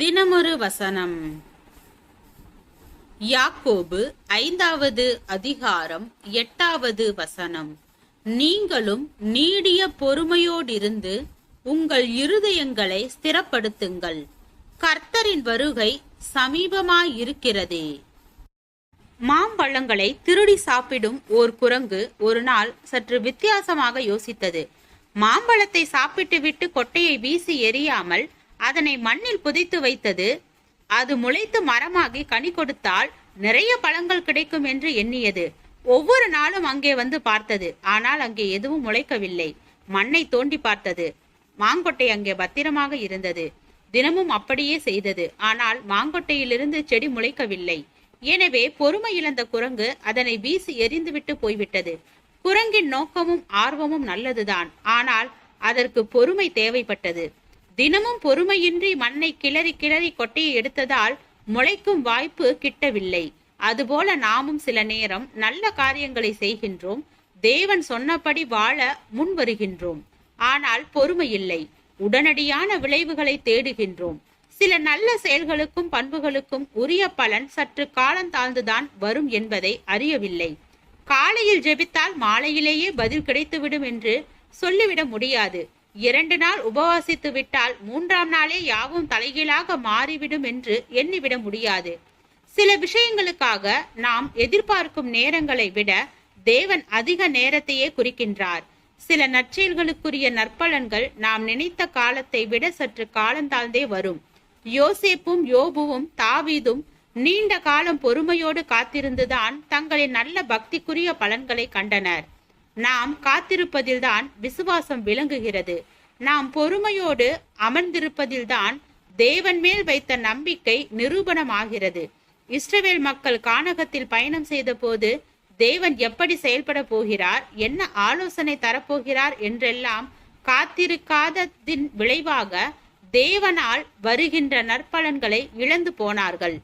தினமொரு வசனம். யாக்கோபு 5வது அதிகாரம் 8வது வசனம். நீங்களும் நீடிய பொறுமையோடிருந்து உங்கள் இருதயங்களை ஸ்திரப்படுத்துங்கள், கர்த்தரின் வருகை சமீபமாயிருக்கிறதே. மாம்பழங்களை திருடி சாப்பிடும் ஓர் குரங்கு ஒரு நாள் சற்று வித்தியாசமாக யோசித்தது. மாம்பழத்தை சாப்பிட்டுவிட்டு கொட்டையை வீசி எறியாமல் அதனை மண்ணில் புதைத்து வைத்தது. அது முளைத்து மரமாகி கனி கொடுத்தால் நிறைய பழங்கள் கிடைக்கும் என்று எண்ணியது. ஒவ்வொரு நாளும் அங்கே வந்து பார்த்தது. ஆனால் அங்கே எதுவும் முளைக்கவில்லை. மண்ணை தோண்டி பார்த்தது. மாங்கொட்டை அங்கே பத்திரமாக இருந்தது. தினமும் அப்படியே செய்தது. ஆனால் மாங்கொட்டையிலிருந்து செடி முளைக்கவில்லை. எனவே பொறுமை இழந்த குரங்கு அதனை வீசி எறிந்துவிட்டு போய்விட்டது. குரங்கின் நோக்கமும் ஆர்வமும் நல்லதுதான். ஆனால் அதற்கு பொறுமை தேவைப்பட்டது. தினமும் பொறுமையின்றி மண்ணை கிளறி கிளறி கொட்டையை எடுத்ததால் முளைக்கும் வாய்ப்பு கிட்டவில்லை. அதுபோல நாமும் சில நேரம் நல்ல காரியங்களை செய்கின்றோம். தேவன் சொன்னபடி வாழ முன் வருகின்றோம். ஆனால் பொறுமை இல்லை. உடனடியான விளைவுகளை தேடுகின்றோம். சில நல்ல செயல்களுக்கும் பண்புகளுக்கும் உரிய பலன் சற்று காலந்தாழ்ந்துதான் வரும் என்பதை அறியவில்லை. காலையில் ஜெபித்தால் மாலையிலேயே பதில் கிடைத்துவிடும் என்று சொல்லிவிட முடியாது. 2 நாள் உபவாசித்து விட்டால் 3ஆம் நாளே யாவும் தலைகீழாக மாறிவிடும் என்று எண்ணிவிட முடியாது. சில விஷயங்களுக்காக நாம் எதிர்பார்க்கும் நேரங்களை விட தேவன் அதிக நேரத்தையே குறிக்கின்றார். சில நற்செயல்களுக்குரிய நற்பலன்கள் நாம் நினைத்த காலத்தை விட சற்று காலந்தாழ்ந்தே வரும். யோசேப்பும் யோபுவும் தாவீதும் நீண்ட காலம் பொறுமையோடு காத்திருந்துதான் தங்களின் நல்ல பக்திக்குரிய பலன்களை கண்டனர். நாம் காத்திருப்பதில்தான் விசுவாசம் விளங்குகிறது. நாம் பொறுமையோடு அமர்ந்திருப்பதில்தான் தேவன் மேல் வைத்த நம்பிக்கை நிரூபணமாகிறது. இஸ்ரவேல் மக்கள் கானகத்தில் பயணம் செய்த போது தேவன் எப்படி செயல்பட போகிறார், என்ன ஆலோசனை தரப்போகிறார் என்றெல்லாம் காத்திருக்காததின் விளைவாக தேவனால் வருகின்ற நற்பலன்களை இழந்து போனார்கள்.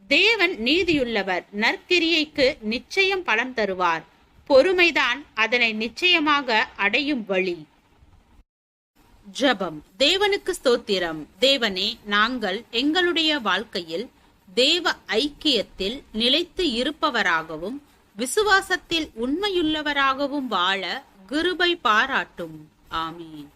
தேவன் நீதியுள்ளவர். நற்கிரியைக்கு நிச்சயம் பலன் தருவார். பொறுமைதான் அதனை நிச்சயமாக அடையும் வழி. ஜெபம். தேவனுக்கு ஸ்தோத்திரம். தேவனே, நாங்கள் எங்களுடைய வாழ்க்கையில் தேவ ஐக்கியத்தில் நிலைத்து இருப்பவராகவும் விசுவாசத்தில் உண்மையுள்ளவராகவும் வாழ கிருபை பாராட்டும். ஆமீன்.